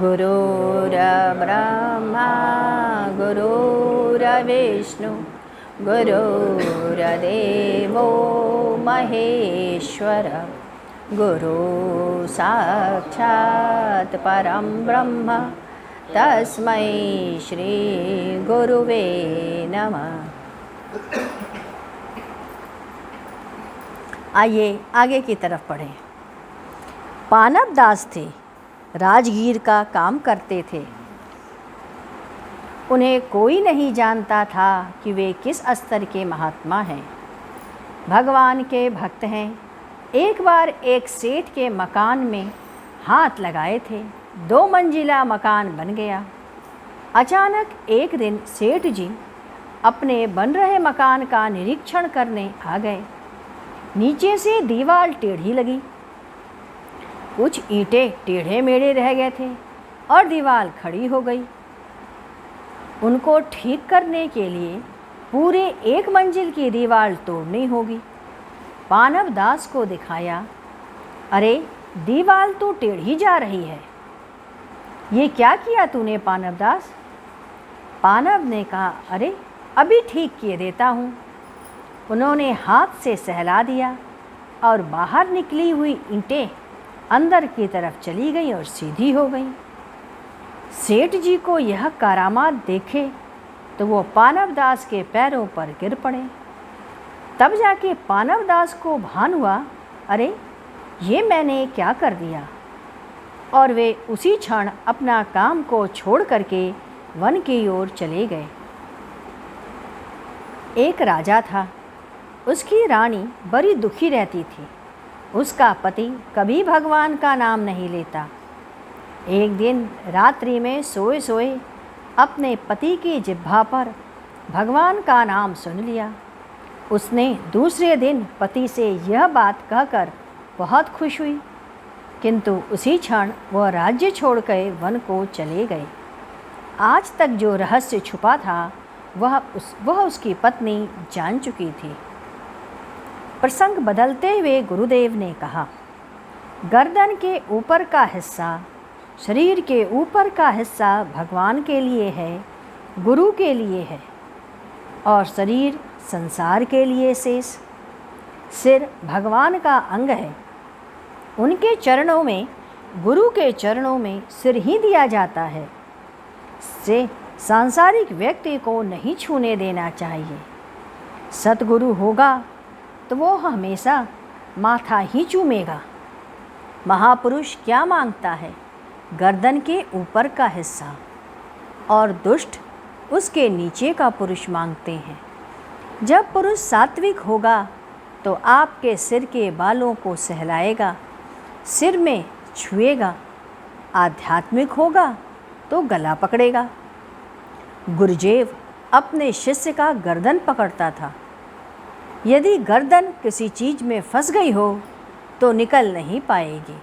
गुरुर्ब्रह्मा गुरुर्विष्णु गुरुर्देवो महेश्वर गुरु साक्षात् परं ब्रह्म तस्मै श्री गुरुवे नमः। आइए आगे की तरफ पढ़ें। पानव दास थे, राजगीर का काम करते थे। उन्हें कोई नहीं जानता था कि वे किस स्तर के महात्मा हैं, भगवान के भक्त हैं। एक बार एक सेठ के मकान में हाथ लगाए थे, 2 मंजिला मकान बन गया। अचानक एक दिन सेठ जी अपने बन रहे मकान का निरीक्षण करने आ गए। नीचे से दीवार टेढ़ी लगी, कुछ ईंटें टेढ़े मेढ़े रह गए थे और दीवार खड़ी हो गई। उनको ठीक करने के लिए पूरे 1 मंजिल की दीवार तोड़नी होगी। पानव दास को दिखाया, अरे दीवार तो टेढ़ी जा रही है, ये क्या किया तूने पानव दास? पानव ने कहा, अरे अभी ठीक किए देता हूँ। उन्होंने हाथ से सहला दिया और बाहर निकली हुई ईंटें अंदर की तरफ चली गई और सीधी हो गई। सेठ जी को यह करामात देखे तो वो पानव दास के पैरों पर गिर पड़े। तब जाके पानव दास को भान हुआ, अरे ये मैंने क्या कर दिया, और वे उसी क्षण अपना काम को छोड़ करके वन की ओर चले गए। एक राजा था, उसकी रानी बड़ी दुखी रहती थी। उसका पति कभी भगवान का नाम नहीं लेता। एक दिन रात्रि में सोए सोए अपने पति की जिह्वा पर भगवान का नाम सुन लिया। उसने दूसरे दिन पति से यह बात कहकर बहुत खुश हुई, किंतु उसी क्षण वह राज्य छोड़ कर वन को चले गए। आज तक जो रहस्य छुपा था वह उसकी पत्नी जान चुकी थी। प्रसंग बदलते हुए गुरुदेव ने कहा, गर्दन के ऊपर का हिस्सा, शरीर के ऊपर का हिस्सा भगवान के लिए है, गुरु के लिए है, और शरीर संसार के लिए शेष। सिर भगवान का अंग है, उनके चरणों में, गुरु के चरणों में सिर ही दिया जाता है। से सांसारिक व्यक्ति को नहीं छूने देना चाहिए। सतगुरु होगा तो वो हमेशा माथा ही चूमेगा। महापुरुष क्या मांगता है? गर्दन के ऊपर का हिस्सा, और दुष्ट उसके नीचे का पुरुष मांगते हैं। जब पुरुष सात्विक होगा तो आपके सिर के बालों को सहलाएगा, सिर में छुएगा। आध्यात्मिक होगा तो गला पकड़ेगा। गुरुदेव अपने शिष्य का गर्दन पकड़ता था। यदि गर्दन किसी चीज़ में फंस गई हो तो निकल नहीं पाएगी।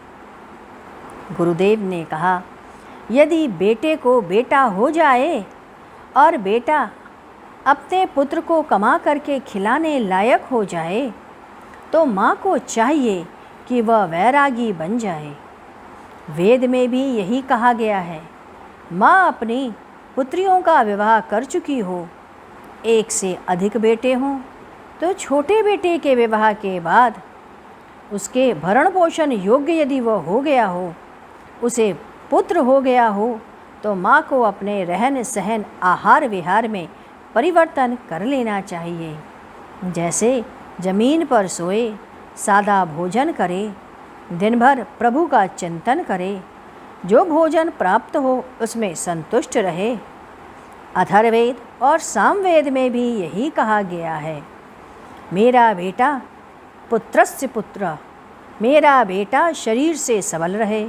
गुरुदेव ने कहा, यदि बेटे को बेटा हो जाए और बेटा अपने पुत्र को कमा करके खिलाने लायक हो जाए तो माँ को चाहिए कि वह वैरागी बन जाए। वेद में भी यही कहा गया है। माँ अपनी पुत्रियों का विवाह कर चुकी हो, 1 से अधिक बेटे हों तो छोटे बेटे के विवाह के बाद उसके भरण पोषण योग्य यदि वह हो गया हो, उसे पुत्र हो गया हो, तो माँ को अपने रहन सहन आहार विहार में परिवर्तन कर लेना चाहिए। जैसे ज़मीन पर सोए, सादा भोजन करे, दिन भर प्रभु का चिंतन करे, जो भोजन प्राप्त हो उसमें संतुष्ट रहे। अथर्ववेद और सामवेद में भी यही कहा गया है, मेरा बेटा पुत्रस्य पुत्र, मेरा बेटा शरीर से सबल रहे,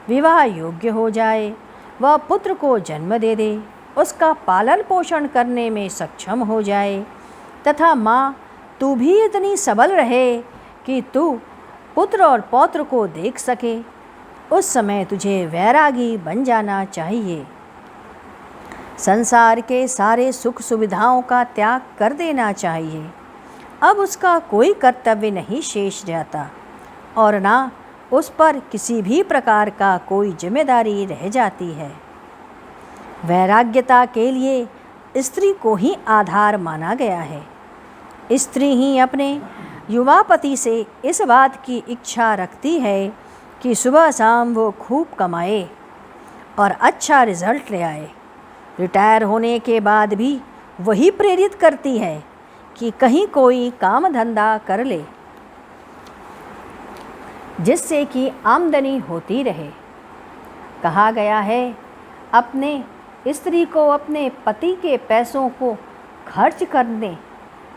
विवाह योग्य हो जाए, वह पुत्र को जन्म दे दे, उसका पालन पोषण करने में सक्षम हो जाए, तथा माँ तू भी इतनी सबल रहे कि तू पुत्र और पौत्र को देख सके। उस समय तुझे वैरागी बन जाना चाहिए। संसार के सारे सुख सुविधाओं का त्याग कर देना चाहिए। अब उसका कोई कर्तव्य नहीं शेष रहता और ना उस पर किसी भी प्रकार का कोई जिम्मेदारी रह जाती है। वैराग्यता के लिए स्त्री को ही आधार माना गया है। स्त्री ही अपने युवा पति से इस बात की इच्छा रखती है कि सुबह शाम वो खूब कमाए और अच्छा रिजल्ट ले आए। रिटायर होने के बाद भी वही प्रेरित करती है कि कहीं कोई काम धंधा कर ले जिससे कि आमदनी होती रहे। कहा गया है, अपने स्त्री को अपने पति के पैसों को खर्च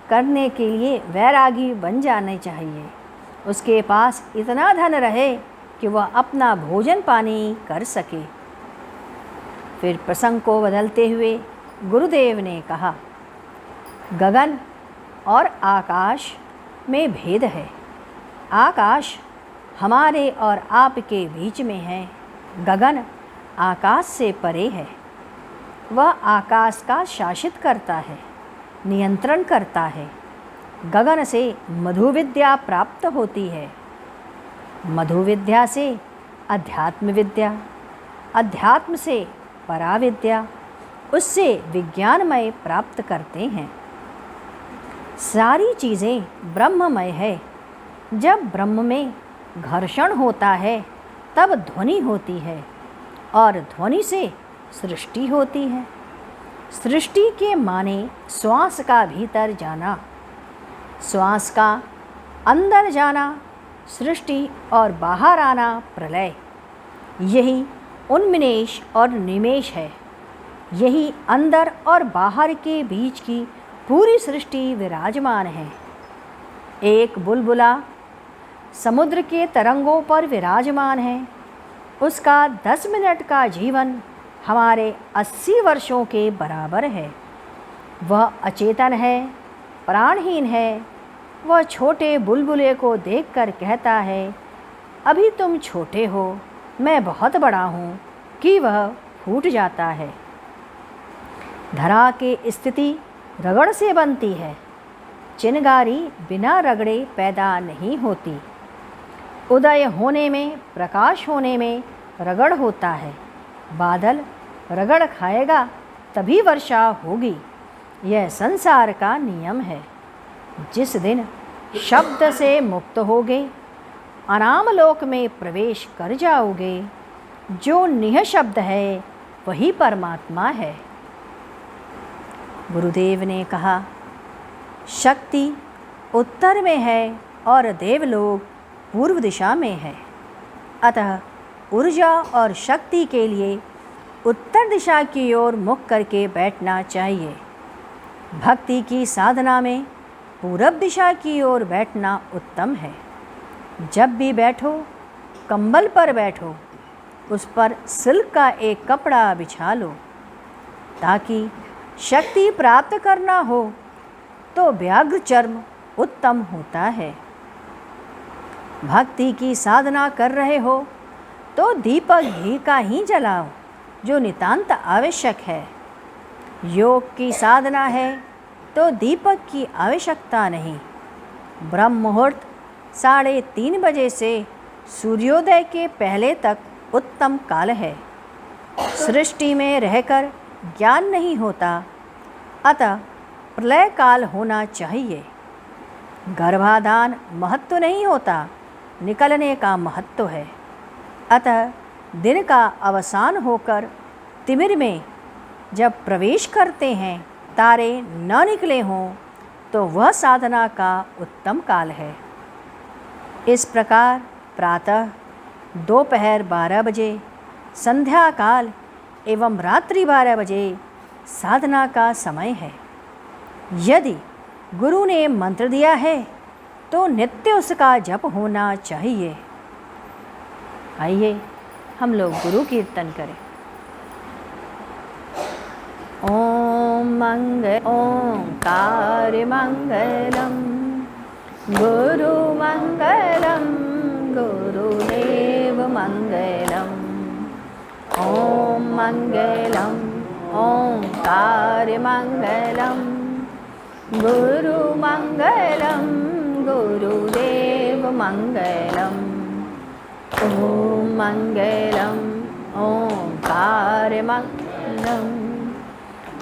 करने के लिए वैरागी बन जाने चाहिए। उसके पास इतना धन रहे कि वह अपना भोजन पानी कर सके। फिर प्रसंग को बदलते हुए गुरुदेव ने कहा, गगन और आकाश में भेद है। आकाश हमारे और आपके बीच में है। गगन आकाश से परे है। वह आकाश का शासित करता है, नियंत्रण करता है। गगन से मधु विद्या प्राप्त होती है। मधु विद्या से अध्यात्म विद्या, अध्यात्म से पराविद्या, उससे विज्ञानमय प्राप्त करते हैं। सारी चीज़ें ब्रह्ममय है। जब ब्रह्म में घर्षण होता है तब ध्वनि होती है और ध्वनि से सृष्टि होती है। सृष्टि के माने श्वास का भीतर जाना, श्वास का अंदर जाना सृष्टि और बाहर आना प्रलय। यही उन्मेष और निमेष है। यही अंदर और बाहर के बीच की पूरी सृष्टि विराजमान है। एक बुलबुला समुद्र के तरंगों पर विराजमान है। उसका 10 मिनट का जीवन हमारे 80 वर्षों के बराबर है। वह अचेतन है, प्राणहीन है। वह छोटे बुलबुले को देखकर कहता है, अभी तुम छोटे हो, मैं बहुत बड़ा हूँ, कि वह फूट जाता है। धरा के स्थिति रगड़ से बनती है। चिनगारी बिना रगड़े पैदा नहीं होती। उदय होने में, प्रकाश होने में रगड़ होता है। बादल रगड़ खाएगा तभी वर्षा होगी। यह संसार का नियम है। जिस दिन शब्द से मुक्त होगे, अनाम लोक में प्रवेश कर जाओगे, जो निःशब्द है वही परमात्मा है। गुरुदेव ने कहा, शक्ति उत्तर में है और देवलोक पूर्व दिशा में है। अतः ऊर्जा और शक्ति के लिए उत्तर दिशा की ओर मुख करके बैठना चाहिए। भक्ति की साधना में पूरब दिशा की ओर बैठना उत्तम है। जब भी बैठो, कंबल पर बैठो, उस पर सिल्क का एक कपड़ा बिछा लो। ताकि शक्ति प्राप्त करना हो तो व्याघ्र चर्म उत्तम होता है। भक्ति की साधना कर रहे हो तो दीपक घी का ही जलाओ, जो नितांत आवश्यक है। योग की साधना है तो दीपक की आवश्यकता नहीं। ब्रह्म मुहूर्त 3:30 बजे से सूर्योदय के पहले तक उत्तम काल है। सृष्टि में रहकर ज्ञान नहीं होता, अतः प्रलय काल होना चाहिए। गर्भाधान महत्व नहीं होता, निकलने का महत्व है। अतः दिन का अवसान होकर तिमिर में जब प्रवेश करते हैं, तारे न निकले हों, तो वह साधना का उत्तम काल है। इस प्रकार प्रातः, दोपहर 12 बजे, संध्या काल एवं रात्रि 12 बजे साधना का समय है। यदि गुरु ने मंत्र दिया है तो नित्य उसका जप होना चाहिए। आइए हम लोग गुरु कीर्तन करें। ओंकार मंगलम गुरु मंगलम गुरुदेव मंगलम। ओम मंगलम ओंकार मंगलम गुरु मंगलम गुरुदेव मंगलम। ॐ मङ्गलम् ओङ्कारमङ्गलम्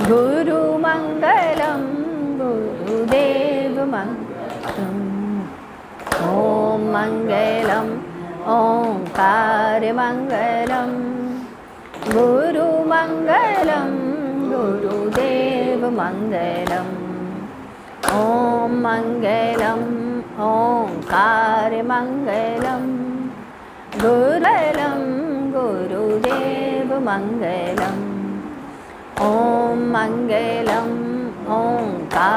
गुरुमङ्गलं गुरुदेवमङ्गलम् ॐ मङ्गलम् ओङ्कारमङ्गलं गुरुमङ्गलं गुरुदेवमङ्गलम् ॐ मङ्गलम् ओङ्कारमङ्गलं गुरुमङ्गलं गुरुदेवमङ्गलम् ॐ मङ्गलम् ओङ्कारमङ्गलं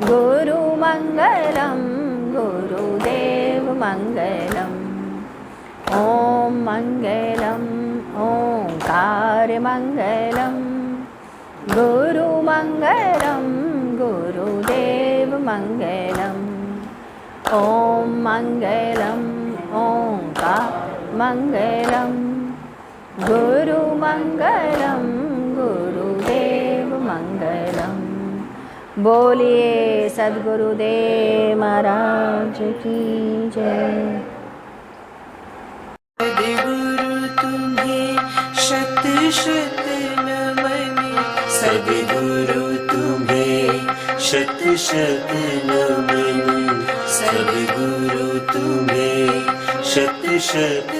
गुरुमङ्गलं गुरुदेवमङ्गलम् ॐ मङ्गलम् ओङ्कारमङ्गलं गुरुमङ्गलं गुरुदेवमङ्गलम् ॐ मङ्गलम् ओङ्कारमङ्गलं गुरुमङ्गलं गुरुदेवमङ्गलम्। बोलिए सद्गुरुदेव महाराज की जय। सद्गुरु तुम्हें शत शत नमन, सद्गुरु तुम्हें शत शत नमन, सद्गुरु तुम्हें शत शत